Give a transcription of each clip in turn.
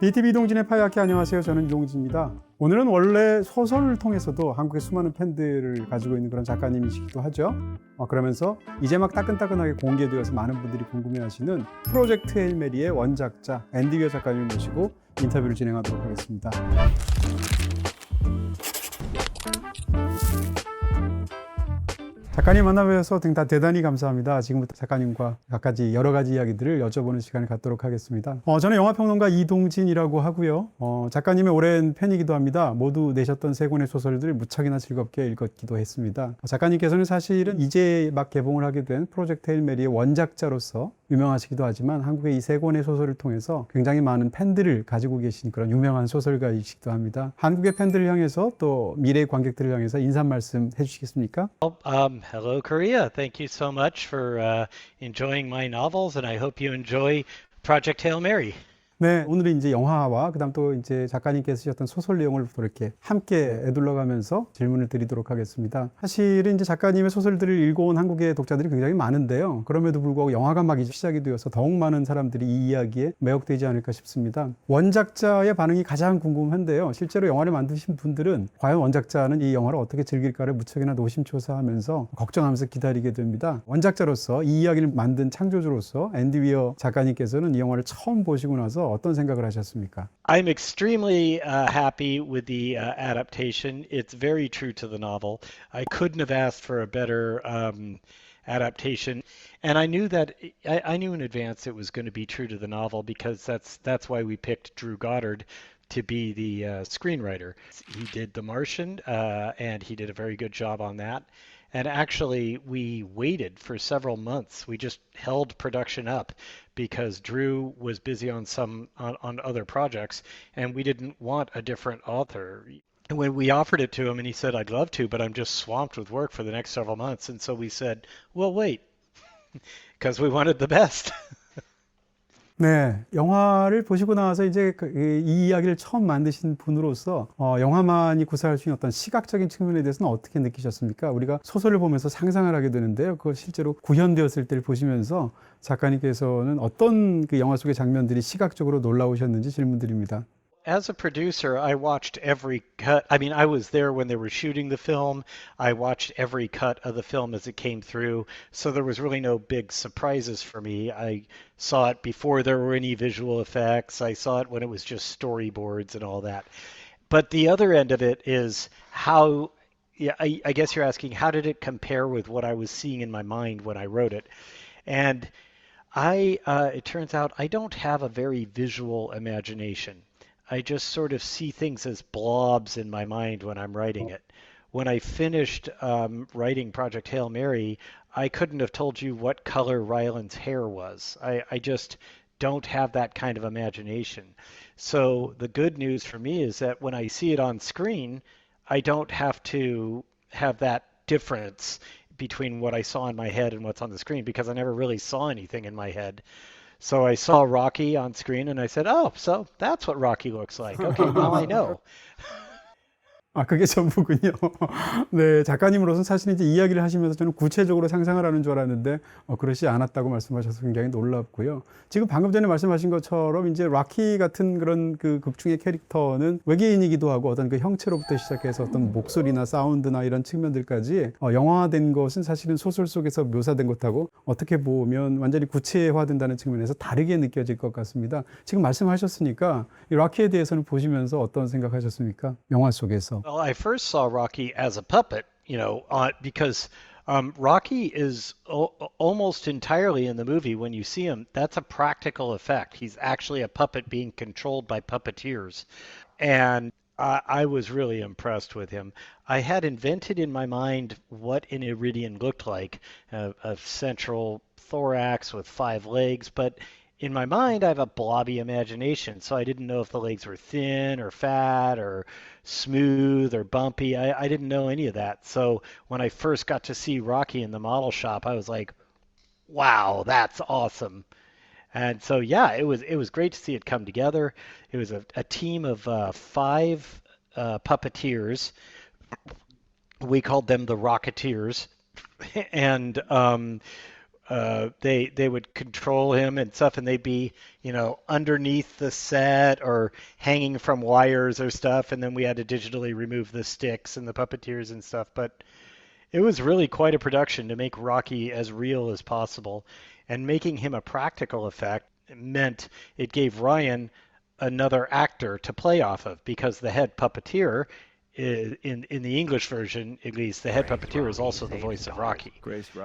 BTV 이동진의 파이아키 안녕하세요. 저는 이동진입니다. 오늘은 원래 소설을 통해서도 한국의 수많은 팬들을 가지고 있는 그런 작가님이시기도 하죠. 그러면서 이제 막 따끈따끈하게 공개되어서 많은 분들이 궁금해하시는 프로젝트 헤일 메리의 원작자 앤디 웨어 작가님을 모시고 인터뷰를 진행하도록 하겠습니다. 작가님 만나뵈서 대단히 감사합니다. 지금부터 작가님과 각가지 여러 가지 이야기들을 여쭤보는 시간을 갖도록 하겠습니다. 저는 영화평론가 이동진이라고 하고요. 작가님의 오랜 팬이기도 합니다. 모두 내셨던 세 권의 소설들을 무척이나 즐겁게 읽었기도 했습니다. 작가님께서는 사실은 이제 막 개봉을 하게 된 프로젝트 헤일 메리의 원작자로서 유명하시기도 하지만 한국의 이 세 권의 소설을 통해서 굉장히 많은 팬들을 가지고 계신 그런 유명한 소설가이시기도 합니다. 한국의 팬들을 향해서 또 미래 관객들을 향해서 인사 말씀 해주시겠습니까? Hello, Korea. Thank you so much for enjoying my novels, and I hope you enjoy Project Hail Mary. 네, 오늘은 이제 영화와 그다음 또 이제 작가님께서 쓰셨던 소설 내용을 또 이렇게 함께 애둘러가면서 질문을 드리도록 하겠습니다. 사실은 이제 작가님의 소설들을 읽어온 한국의 독자들이 굉장히 많은데요. 그럼에도 불구하고 영화가 막 이제 시작이 되어서 더욱 많은 사람들이 이 이야기에 매혹되지 않을까 싶습니다. 원작자의 반응이 가장 궁금한데요. 실제로 영화를 만드신 분들은 과연 원작자는 이 영화를 어떻게 즐길까를 무척이나 노심초사하면서 걱정하면서 기다리게 됩니다. 원작자로서 이 이야기를 만든 창조주로서 앤디 웨어 작가님께서는 이 영화를 처음 보시고 나서 어떤 생각을 하셨습니까? I'm extremely happy with the adaptation. It's very true to the novel. I couldn't have asked for a better adaptation, and I knew that I knew in advance it was going to be true to the novel because that's why we picked Drew Goddard to be the screenwriter. He did The Martian, and he did a very good job on that. And actually, we waited for several months. We just held production up because Drew was busy on on other projects, and we didn't want a different author. And when we offered it to him, and he said, "I'd love to, but I'm just swamped with work for the next several months." And so we said, "Well, wait," because we wanted the best. 네, 영화를 보시고 나서 이제 이 이야기를 처음 만드신 분으로서 영화만이 구사할 수 있는 어떤 시각적인 측면에 대해서는 어떻게 느끼셨습니까? 우리가 소설을 보면서 상상을 하게 되는데요. 그걸 실제로 구현되었을 때를 보시면서 작가님께서는 어떤 그 영화 속의 장면들이 시각적으로 놀라우셨는지 질문드립니다. As a producer, I watched every cut. I mean, I was there when they were shooting the film. I watched every cut of the film as it came through. So there was really no big surprises for me. I saw it before there were any visual effects. I saw it when it was just storyboards and all that. But the other end of it is how, yeah, I guess you're asking, how did it compare with what I was seeing in my mind when I wrote it? And it turns out I don't have a very visual imagination. I just sort of see things as blobs in my mind when I'm writing it. When I finished writing Project Hail Mary, I couldn't have told you what color Ryland's hair was. I just don't have that kind of imagination. So the good news for me is that when I see it on screen, I don't have to have that difference between what I saw in my head and what's on the screen because I never really saw anything in my head. So I saw Rocky on screen and I said, "Oh, so that's what Rocky looks like. Okay, now I know." 그게 전부군요. 네, 작가님으로서는 사실 이제 이야기를 하시면서 저는 구체적으로 상상을 하는 줄 알았는데, 그렇지 않았다고 말씀하셔서 굉장히 놀랍고요. 지금 방금 전에 말씀하신 것처럼 이제 락키 같은 그런 그 극중의 캐릭터는 외계인이기도 하고 어떤 그 형체로부터 시작해서 어떤 목소리나 사운드나 이런 측면들까지 영화화된 것은 사실은 소설 속에서 묘사된 것하고 어떻게 보면 완전히 구체화된다는 측면에서 다르게 느껴질 것 같습니다. 지금 말씀하셨으니까 이 락키에 대해서는 보시면서 어떤 생각하셨습니까? 영화 속에서. Well, I first saw Rocky as a puppet, because Rocky is almost entirely in the movie when you see him. That's a practical effect. He's actually a puppet being controlled by puppeteers. And I was really impressed with him. I had invented in my mind what an Iridian looked like, a central thorax with 5 legs, but in my mind, I have a blobby imagination, so I didn't know if the legs were thin or fat or smooth or bumpy. I didn't know any of that. So when I first got to see Rocky in the model shop, I was like, wow, that's awesome. And so, yeah, it was great to see it come together. It was a team of 5 puppeteers. We called them the Rocketeers. And they would control him and stuff, and they'd be, underneath the set or hanging from wires or stuff, and then we had to digitally remove the sticks and the puppeteers and stuff. But it was really quite a production to make Rocky as real as possible, and making him a practical effect meant it gave Ryan another actor to play off of, because the head puppeteer in the English version, at least, the head puppeteer is also the voice of Rocky.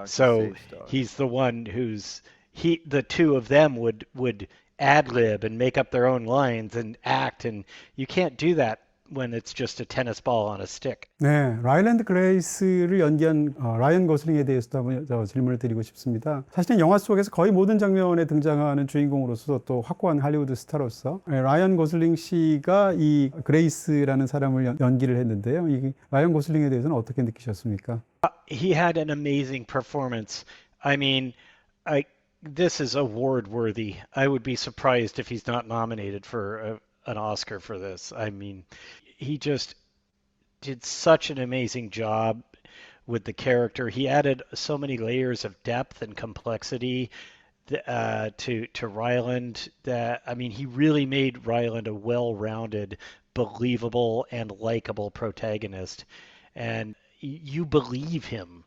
So he's the one the two of them would ad lib and make up their own lines and act, and you can't do that when it's just a tennis ball on a stick. 네, 라일랜드 그레이스를 연기한 라이언 고슬링에 대해서도 한번 질문을 드리고 싶습니다. 사실은 영화 속에서 거의 모든 장면에 등장하는 주인공으로서 또 확고한 할리우드 스타로서 라이언 고슬링 씨가 이 그레이스라는 사람을 연기를 했는데요. 이 라이언 고슬링에 대해서는 어떻게 느끼셨습니까? He had an amazing performance. I mean, this is award worthy. I would be surprised if he's not nominated for an Oscar for this. I mean, he just did such an amazing job with the character. He added so many layers of depth and complexity to Ryland that, I mean, he really made Ryland a well-rounded, believable, and likable protagonist. And you believe him.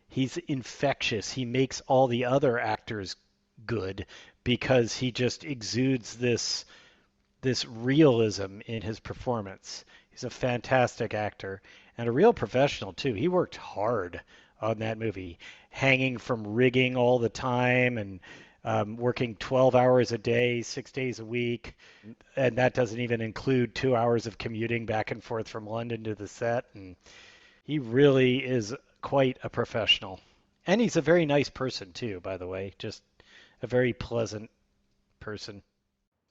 He's infectious. He makes all the other actors good because he just exudes this realism in his performance. He's a fantastic actor and a real professional too. He worked hard on that movie, hanging from rigging all the time and working 12 hours a day, 6 days a week. And that doesn't even include 2 hours of commuting back and forth from London to the set. And he really is quite a professional. And he's a very nice person too, by the way. Just a very pleasant person.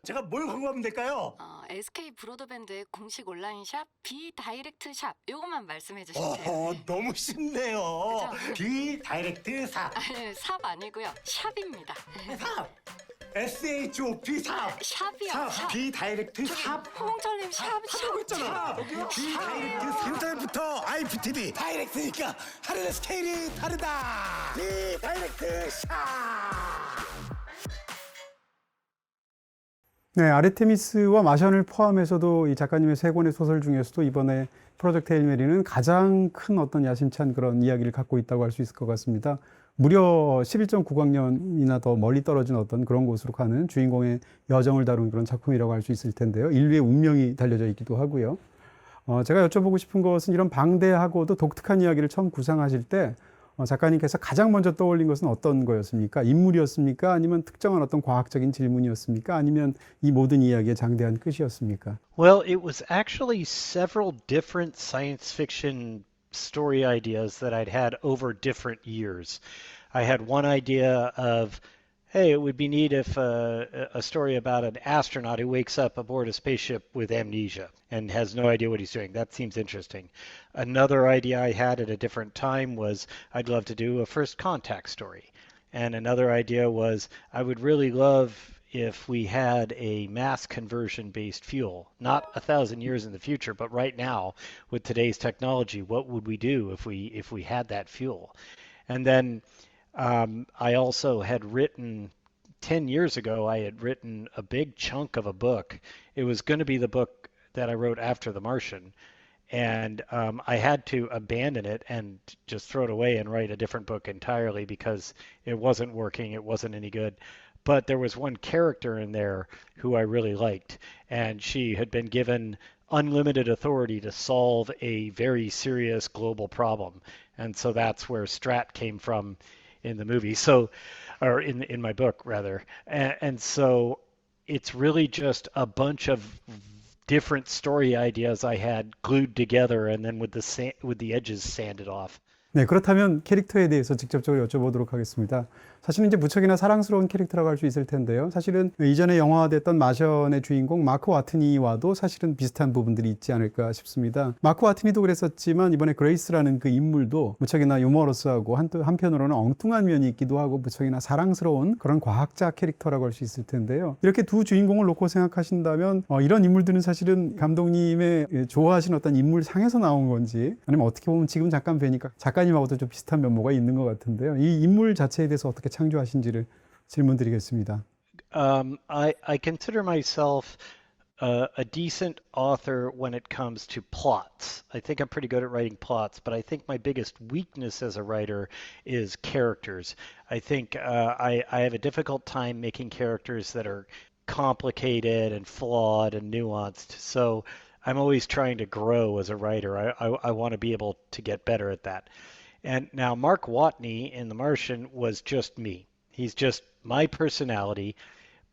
제가 뭘 광고하면 될까요? SK 브로드밴드의 공식 온라인 샵 B 다이렉트 샵 요것만 말씀해 주시면 돼요. 너무 쉽네요. 그죠? B 다이렉트 샵. 아니, 샵 아니고요. 샵입니다. 샵. SHOP 샵. 샵이요. 샵. B 다이렉트 샵. 홍철님 샵 하고 있잖아. B 다이렉트 샵. 인터넷부터 IPTV. 다이렉트니까 하루의 스케일이 다르다. B 다이렉트 샵. 네, 아르테미스와 마션을 포함해서도 이 작가님의 세 권의 소설 중에서도 이번에 프로젝트 헤일 메리는 가장 큰 어떤 야심찬 그런 이야기를 갖고 있다고 할 수 있을 것 같습니다. 무려 11.9광년이나 더 멀리 떨어진 어떤 그런 곳으로 가는 주인공의 여정을 다룬 그런 작품이라고 할 수 있을 텐데요. 인류의 운명이 달려져 있기도 하고요. 제가 여쭤보고 싶은 것은 이런 방대하고도 독특한 이야기를 처음 구상하실 때 작가님께서 가장 먼저 떠올린 것은 어떤 거였습니까? 인물이었습니까? 아니면 특정한 어떤 과학적인 질문이었습니까? 아니면 이 모든 이야기의 장대한 끝이었습니까? Well, it was actually several different science fiction story ideas that I'd had over different years. I had one idea of, hey, it would be neat if a story about an astronaut who wakes up aboard a spaceship with amnesia and has no idea what he's doing. That seems interesting. Another idea I had at a different time was I'd love to do a first contact story. And another idea was I would really love if we had a mass conversion based fuel, not 1,000 years in the future, but right now with today's technology, what would we do if we had that fuel? And then I also had written 10 years ago, I had written a big chunk of a book. It was going to be the book that I wrote after The Martian. And I had to abandon it and just throw it away and write a different book entirely because it wasn't working. It wasn't any good. But there was one character in there who I really liked, and she had been given unlimited authority to solve a very serious global problem. And so that's where Strat came from in the movie. So, or in my book rather. And so it's really just a bunch of different story ideas I had glued together and then with the edges sanded off. 네, 그렇다면 캐릭터에 대해서 직접적으로 여쭤보도록 하겠습니다. 사실은 이제 무척이나 사랑스러운 캐릭터라고 할 수 있을 텐데요. 사실은 이전에 영화화됐던 마션의 주인공 마크 와트니와도 사실은 비슷한 부분들이 있지 않을까 싶습니다. 마크 와트니도 그랬었지만 이번에 그레이스라는 그 인물도 무척이나 유머러스하고 한편으로는 엉뚱한 면이 있기도 하고 무척이나 사랑스러운 그런 과학자 캐릭터라고 할 수 있을 텐데요. 이렇게 두 주인공을 놓고 생각하신다면 이런 인물들은 사실은 감독님의 좋아하시는 어떤 인물상에서 나온 건지 아니면 어떻게 보면 지금 잠깐 뵈니까 작가 작가님하고도 좀 비슷한 면모가 있는 것 같은데요. 이 인물 자체에 대해서 어떻게 창조하신지를 질문드리겠습니다. I consider myself a decent author when it comes to plots. I think I'm pretty good at writing plots, but I think my biggest weakness as a writer is characters. I think I have a difficult time making characters that are complicated and flawed and nuanced. So I'm always trying to grow as a writer. I want to be able to get better at that. And now Mark Watney in The Martian was just me. He's just my personality,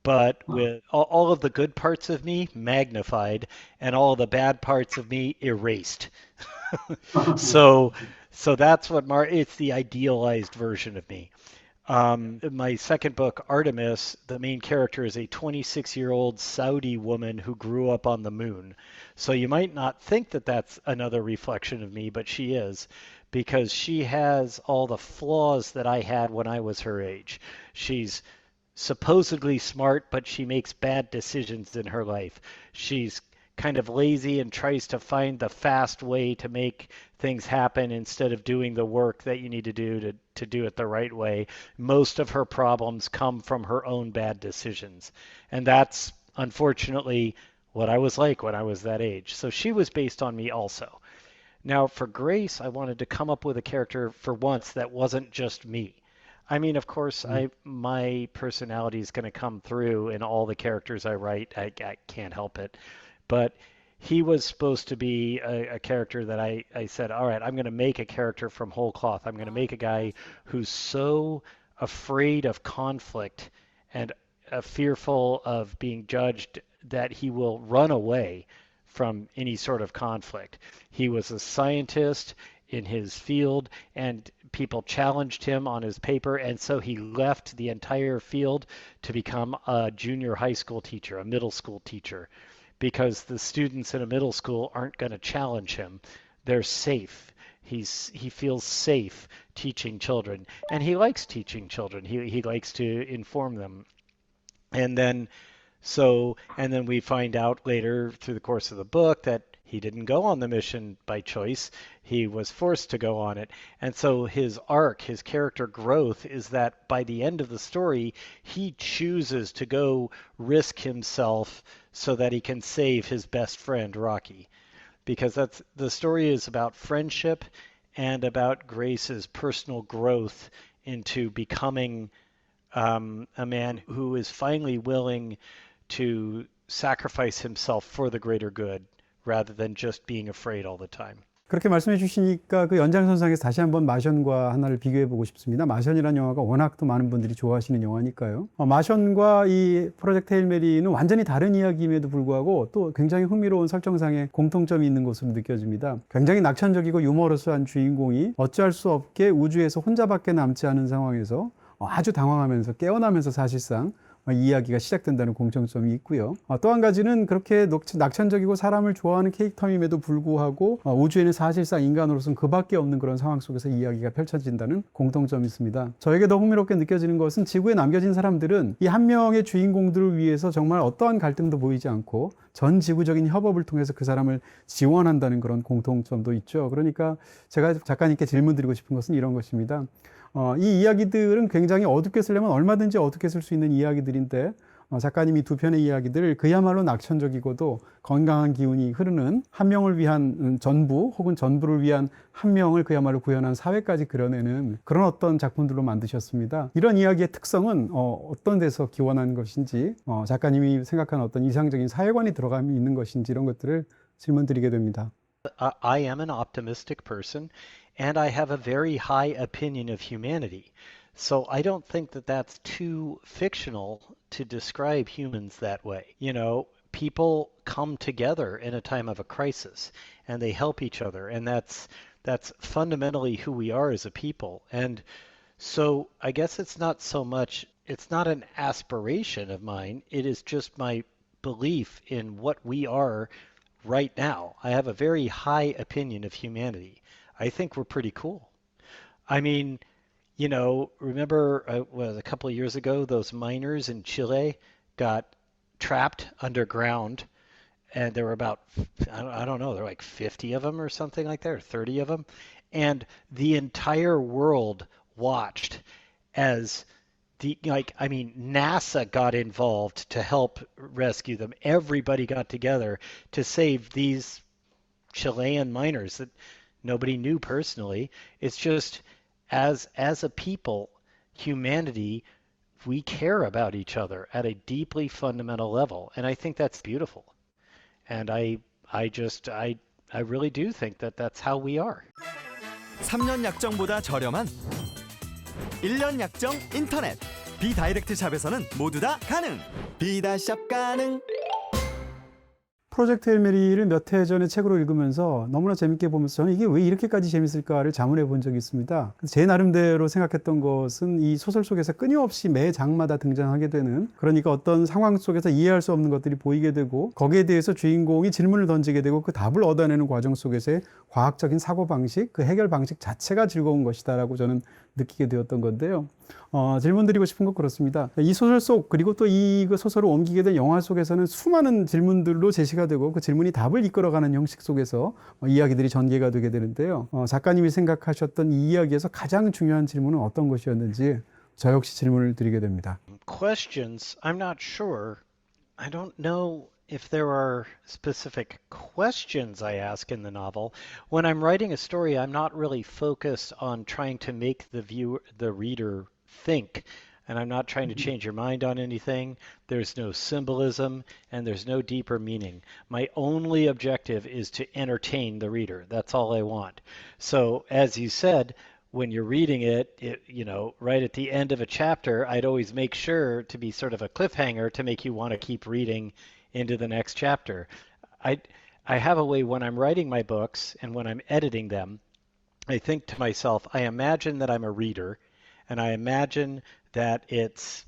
but with all of the good parts of me magnified and all of the bad parts of me erased. so so that's what it's the idealized version of me. In my second book, Artemis, the main character is a 26-year-old Saudi woman who grew up on the moon. So you might not think that that's another reflection of me, but she is, because she has all the flaws that I had when I was her age. She's supposedly smart, but she makes bad decisions in her life. She's kind of lazy and tries to find the fast way to make things happen instead of doing the work that you need to do to do it the right way. Most of her problems come from her own bad decisions. And that's unfortunately what I was like when I was that age. So she was based on me also. Now for Grace, I wanted to come up with a character for once that wasn't just me. I mean, of course, my personality is going to come through in all the characters I write. I can't help it. But he was supposed to be a character that I said, all right, I'm going to make a character from whole cloth. I'm going to make a guy who's so afraid of conflict and fearful of being judged that he will run away from any sort of conflict. He was a scientist in his field, and people challenged him on his paper, and so he left the entire field to become a junior high school teacher, a middle school teacher, because the students in a middle school aren't going to challenge him. They're safe. He feels safe teaching children, and he likes teaching children. He likes to inform them. And then we find out later through the course of the book that he didn't go on the mission by choice. He was forced to go on it. And so his arc, his character growth is that by the end of the story, he chooses to go risk himself so that he can save his best friend, Rocky. Because the story is about friendship and about Grace's personal growth into becoming a man who is finally willing to sacrifice himself for the greater good rather than just being afraid all the time. 그렇게 말씀해 주시니까 그 연장선상에서 다시 한번 마션과 하나를 비교해 보고 싶습니다. 마션이라는 영화가 워낙 또 많은 분들이 좋아하시는 영화니까요. 마션과 이 프로젝트 헤일 메리는 완전히 다른 이야기임에도 불구하고 또 굉장히 흥미로운 설정상의 공통점이 있는 것으로 느껴집니다. 굉장히 낙천적이고 유머러스한 주인공이 어찌할 수 없게 우주에서 혼자밖에 남지 않은 상황에서 아주 당황하면서 깨어나면서 사실상 이야기가 시작된다는 공통점이 있고요. 또 한 가지는 그렇게 낙천적이고 사람을 좋아하는 캐릭터임에도 불구하고 우주에는 사실상 인간으로서는 그밖에 없는 그런 상황 속에서 이야기가 펼쳐진다는 공통점이 있습니다. 저에게 더 흥미롭게 느껴지는 것은 지구에 남겨진 사람들은 이 한 명의 주인공들을 위해서 정말 어떠한 갈등도 보이지 않고 전 지구적인 협업을 통해서 그 사람을 지원한다는 그런 공통점도 있죠. 그러니까 제가 작가님께 질문 드리고 싶은 것은 이런 것입니다. 이 이야기들은 굉장히 어둡게 쓰려면 얼마든지 어둡게 쓸 수 있는 이야기들인데 작가님이 두 편의 이야기들을 그야말로 낙천적이고도 건강한 기운이 흐르는 한 명을 위한 전부 혹은 전부를 위한 한 명을 그야말로 구현한 사회까지 그려내는 그런 어떤 작품들로 만드셨습니다. 이런 이야기의 특성은 어떤 데서 기원한 것인지 작가님이 생각하는 어떤 이상적인 사회관이 들어감이 있는 것인지 이런 것들을 질문드리게 됩니다. I am an optimistic person, and I have a very high opinion of humanity. So I don't think that that's too fictional to describe humans that way. You know, people come together in a time of a crisis, and they help each other, and that's fundamentally who we are as a people. And so I guess it's not an aspiration of mine, it is just my belief in what we are right now. I have a very high opinion of humanity. I think we're pretty cool. I mean, you know, remember a couple of years ago, those miners in Chile got trapped underground and there were about, I don't know, there were like 50 of them or something like that, or 30 of them, and the entire world watched as NASA got involved to help rescue them. Everybody got together to save these Chilean miners that nobody knew personally. It's just as a people, humanity, we care about each other at a deeply fundamental level, and I think that's beautiful. And I really do think that that's how we are. 3년 약정보다 저렴한 1년 약정 인터넷 비다이렉트 샵에서는 모두 다 가능. 비다샵 가능. 프로젝트 헬메리를 몇 해 전에 책으로 읽으면서 너무나 재밌게 보면서 저는 이게 왜 이렇게까지 재밌을까를 자문해 본 적이 있습니다. 제 나름대로 생각했던 것은 이 소설 속에서 끊임없이 매 장마다 등장하게 되는, 그러니까 어떤 상황 속에서 이해할 수 없는 것들이 보이게 되고 거기에 대해서 주인공이 질문을 던지게 되고 그 답을 얻어내는 과정 속에서의 과학적인 사고방식, 그 해결 방식 자체가 즐거운 것이다라고 저는 느끼게 되었던 건데요. 질문 드리고 싶은 건 그렇습니다. 이 소설 속, 그리고 또 이 소설을 옮기게 된 영화 속에서는 수많은 질문들로 제시가 되고 그 질문이 답을 이끌어가는 형식 속에서 이야기들이 전개가 되게 되는데요. 작가님이 생각하셨던 이 이야기에서 가장 중요한 질문은 어떤 것이었는지 저 역시 질문을 드리게 됩니다. Questions, I'm not sure. I don't know if there are specific questions I ask in the novel. When I'm writing a story, I'm not really focused on trying to make the reader think, and I'm not trying to change your mind on anything. There's no symbolism and there's no deeper meaning. My only objective is to entertain the reader. That's all I want. So as you said, when you're reading it, right at the end of a chapter, I'd always make sure to be sort of a cliffhanger to make you want to keep reading into the next chapter. I have a way when I'm writing my books and when I'm editing them, I think to myself, I imagine that I'm a reader, and I imagine that it's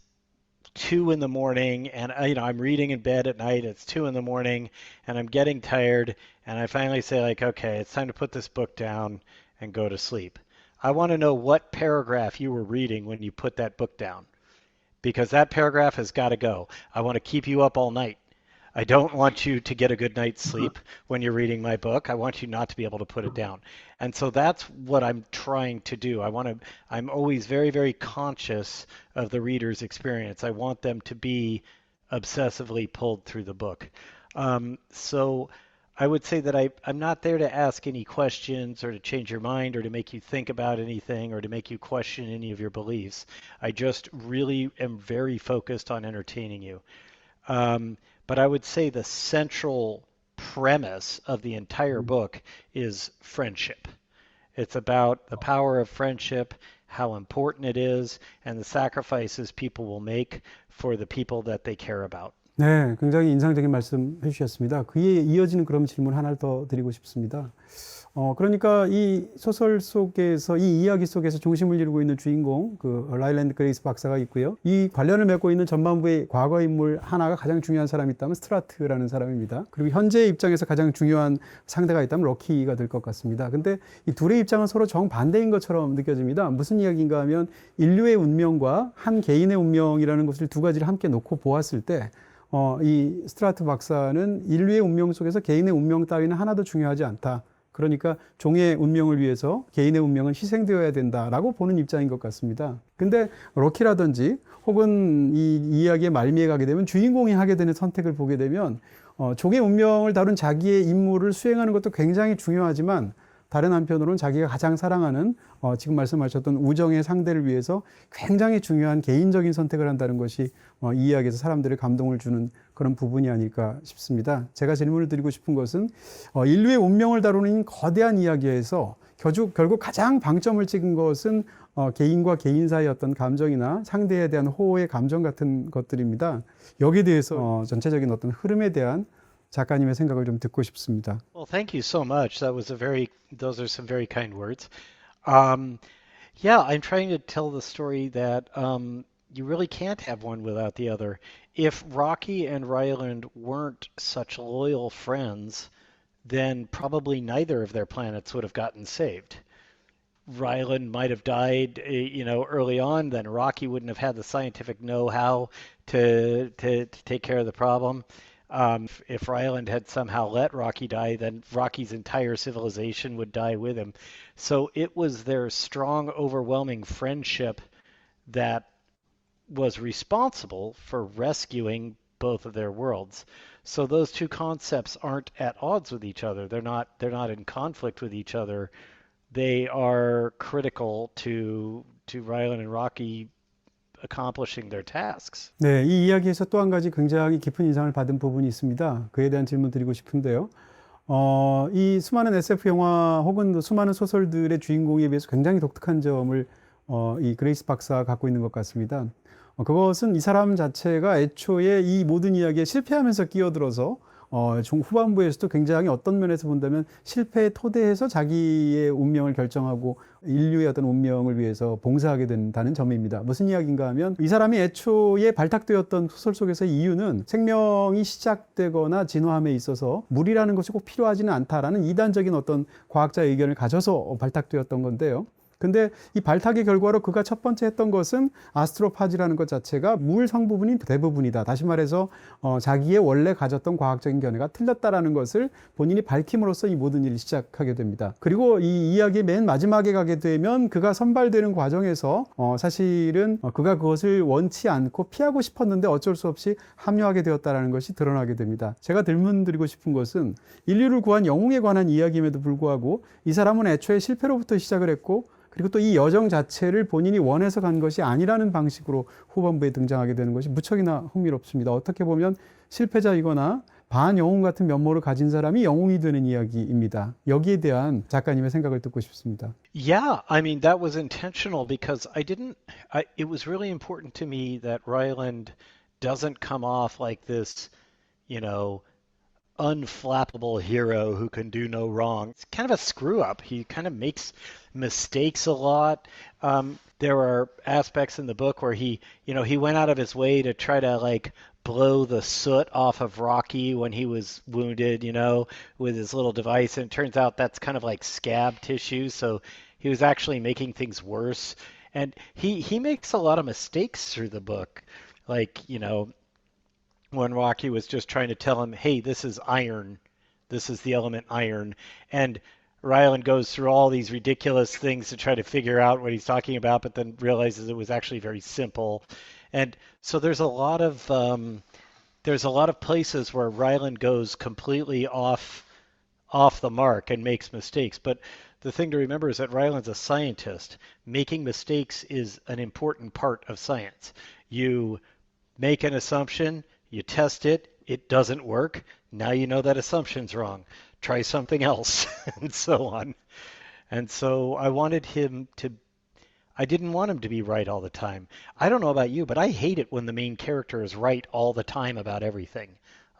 2 in the morning, and I'm reading in bed at night. It's 2 in the morning, and I'm getting tired, and I finally say, like, okay, it's time to put this book down and go to sleep. I want to know what paragraph you were reading when you put that book down, because that paragraph has got to go. I want to keep you up all night. I don't want you to get a good night's sleep when you're reading my book. I want you not to be able to put it down. And so that's what I'm trying to do. I'm always very, very conscious of the reader's experience. I want them to be obsessively pulled through the book. So I would say that I'm not there to ask any questions or to change your mind or to make you think about anything or to make you question any of your beliefs. I just really am very focused on entertaining you. But I would say the central premise of the entire book is friendship. It's about the power of friendship, how important it is, and the sacrifices people will make for the people that they care about. 네, 굉장히 인상적인 말씀 해주셨습니다. 그에 이어지는 그럼 질문 하나를 더 드리고 싶습니다. 그러니까 이 소설 속에서, 이 이야기 속에서 중심을 이루고 있는 주인공, 그 라일랜드 그레이스 박사가 있고요. 이 관련을 맺고 있는 전반부의 과거 인물 하나가 가장 중요한 사람이 있다면 스트라트라는 사람입니다. 그리고 현재의 입장에서 가장 중요한 상대가 있다면 럭키가 될 것 같습니다. 근데 이 둘의 입장은 서로 정반대인 것처럼 느껴집니다. 무슨 이야기인가 하면 인류의 운명과 한 개인의 운명이라는 것을 두 가지를 함께 놓고 보았을 때 이 스트라트 박사는 인류의 운명 속에서 개인의 운명 따위는 하나도 중요하지 않다. 그러니까 종의 운명을 위해서 개인의 운명은 희생되어야 된다라고 보는 입장인 것 같습니다. 근데 럭키라든지 혹은 이 이야기의 말미에 가게 되면 주인공이 하게 되는 선택을 보게 되면 종의 운명을 다룬 자기의 임무를 수행하는 것도 굉장히 중요하지만 다른 한편으로는 자기가 가장 사랑하는 지금 말씀하셨던 우정의 상대를 위해서 굉장히 중요한 개인적인 선택을 한다는 것이 이 이야기에서 사람들의 감동을 주는 그런 부분이 아닐까 싶습니다. 제가 질문을 드리고 싶은 것은 인류의 운명을 다루는 거대한 이야기에서 결국 가장 방점을 찍은 것은 개인과 개인 사이의 어떤 감정이나 상대에 대한 호의 감정 같은 것들입니다. 여기에 대해서 전체적인 어떤 흐름에 대한 작가님의 생각을 좀 듣고 싶습니다. Well, thank you so much. Those are some very kind words. Yeah, I'm trying to tell the story that you really can't have one without the other. If Rocky and Ryland weren't such loyal friends, then probably neither of their planets would have gotten saved. Ryland might have died, early on. Then Rocky wouldn't have had the scientific know-how to take care of the problem. If Ryland had somehow let Rocky die, then Rocky's entire civilization would die with him. So it was their strong, overwhelming friendship that was responsible for rescuing both of their worlds. So those two concepts aren't at odds with each other. They're not in conflict with each other. They are critical to Ryland and Rocky accomplishing their tasks. 네, 이 이야기에서 또 한 가지 굉장히 깊은 인상을 받은 부분이 있습니다. 그에 대한 질문 드리고 싶은데요. 이 수많은 SF 영화 혹은 수많은 소설들의 주인공에 비해서 굉장히 독특한 점을 이 그레이스 박사가 갖고 있는 것 같습니다. 그것은 이 사람 자체가 애초에 이 모든 이야기에 실패하면서 끼어들어서 후반부에서도 굉장히 어떤 면에서 본다면 실패에 토대해서 자기의 운명을 결정하고 인류의 어떤 운명을 위해서 봉사하게 된다는 점입니다. 무슨 이야기인가 하면 이 사람이 애초에 발탁되었던 소설 속에서의 이유는 생명이 시작되거나 진화함에 있어서 물이라는 것이 꼭 필요하지는 않다라는 이단적인 어떤 과학자 의견을 가져서 발탁되었던 건데요. 근데 이 발탁의 결과로 그가 첫 번째 했던 것은 아스트로파지라는 것 자체가 물 성부분이 대부분이다. 다시 말해서 자기의 원래 가졌던 과학적인 견해가 틀렸다라는 것을 본인이 밝힘으로써 이 모든 일을 시작하게 됩니다. 그리고 이 이야기의 맨 마지막에 가게 되면 그가 선발되는 과정에서 사실은 그가 그것을 원치 않고 피하고 싶었는데 어쩔 수 없이 합류하게 되었다라는 것이 드러나게 됩니다. 제가 질문드리고 싶은 것은 인류를 구한 영웅에 관한 이야기임에도 불구하고 이 사람은 애초에 실패로부터 시작을 했고 그리고 또 이 여정 자체를 본인이 원해서 간 것이 아니라는 방식으로 후반부에 등장하게 되는 것이 무척이나 흥미롭습니다. 어떻게 보면 실패자이거나 반영웅 같은 면모를 가진 사람이 영웅이 되는 이야기입니다. 여기에 대한 작가님의 생각을 듣고 싶습니다. Yeah, I mean that was intentional because it was really important to me that Ryland doesn't come off like this, unflappable hero who can do no wrong. It's kind of a screw up. He kind of makes mistakes a lot. There are aspects in the book where he went out of his way to try to blow the soot off of Rocky when he was wounded, with his little device. And it turns out that's kind of like scab tissue. So he was actually making things worse. And he makes a lot of mistakes through the book. When Rocky was just trying to tell him, hey, this is iron. This is the element iron. And Ryland goes through all these ridiculous things to try to figure out what he's talking about, but then realizes it was actually very simple. And so there's a lot of places where Ryland goes completely off the mark and makes mistakes. But the thing to remember is that Ryland's a scientist. Making mistakes is an important part of science. You make an assumption, you test it, it doesn't work. Now you know that assumption's wrong. Try something else, and so on. And so I didn't want him to be right all the time. I don't know about you, but I hate it when the main character is right all the time about everything.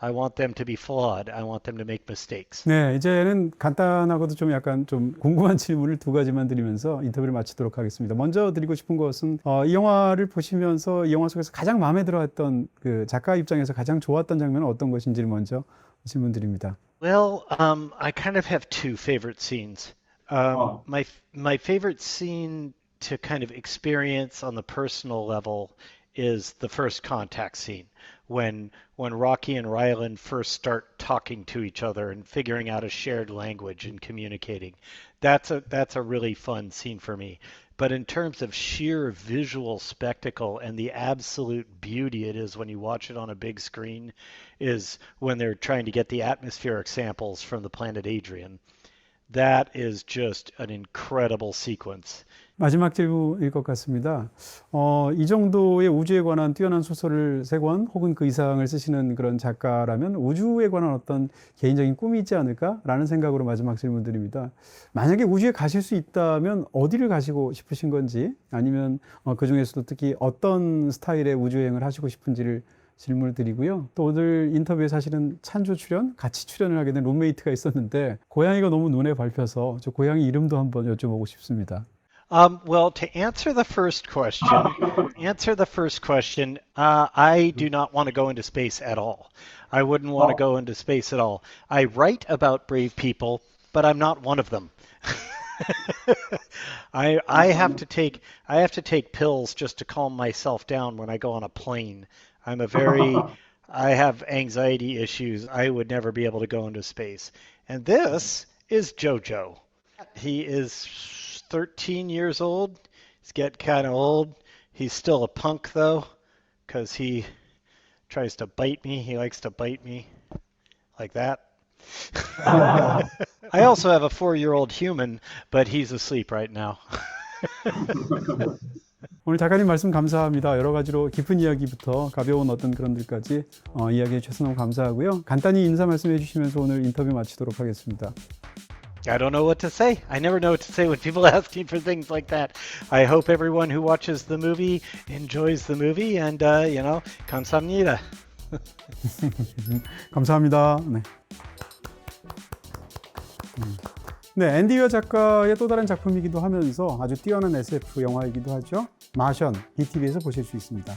I want them to be flawed. I want them to make mistakes. 네, 이제는 간단하고도 좀 약간 좀 궁금한 질문을 두 가지만 드리면서 인터뷰를 마치도록 하겠습니다. 먼저 드리고 싶은 것은 이 영화를 보시면서 이 영화 속에서 가장 마음에 들어했던 그 작가 입장에서 가장 좋았던 장면은 어떤 것인지를 먼저 질문 드립니다. Well, I kind of have two favorite scenes. My favorite scene to kind of experience on the personal level is the first contact scene when Rocky and Ryland first start talking to each other and figuring out a shared language and communicating. That's a really fun scene for me. But in terms of sheer visual spectacle and the absolute beauty it is when you watch it on a big screen is when they're trying to get the atmospheric samples from the planet Adrian. That is just an incredible sequence. 마지막 질문일 것 같습니다. 이 정도의 우주에 관한 뛰어난 소설을 3권 혹은 그 이상을 쓰시는 그런 작가라면 우주에 관한 어떤 개인적인 꿈이 있지 않을까라는 생각으로 마지막 질문 드립니다. 만약에 우주에 가실 수 있다면 어디를 가시고 싶으신 건지 아니면 그 중에서도 특히 어떤 스타일의 우주여행을 하시고 싶은지를 질문을 드리고요. 또 오늘 인터뷰에 사실은 찬조 출연, 같이 출연을 하게 된 룸메이트가 있었는데 고양이가 너무 눈에 밟혀서 저 고양이 이름도 한번 여쭤보고 싶습니다. Well, to answer the first question, I do not want to go into space at all. I wouldn't want to go into space at all. I write about brave people, but I'm not one of them. I have to take pills just to calm myself down when I go on a plane. I'm a very I have anxiety issues. I would never be able to go into space. And this is Jojo. He is 13 years old. He's getting kind of old. He's still a punk, though, because he tries to bite me. He likes to bite me like that. I also have a 4-year-old human, but he's asleep right now. 오늘 작가님 말씀 감사합니다. 여러 가지로 깊은 이야기부터 가벼운 어떤 그런 들까지 이야기해 주셔서 너무 감사하고요. 간단히 인사 말씀해 주시면서 오늘 인터뷰 마치도록 하겠습니다. I don't know what to say. I never know what to say when people ask me for things like that. I hope everyone who watches the movie enjoys the movie and, 감사합니다. 감사합니다. 네. 네, 앤디 웨어 작가의 또 다른 작품이기도 하면서 아주 뛰어난 SF 영화이기도 하죠. 마션, BTV에서 보실 수 있습니다.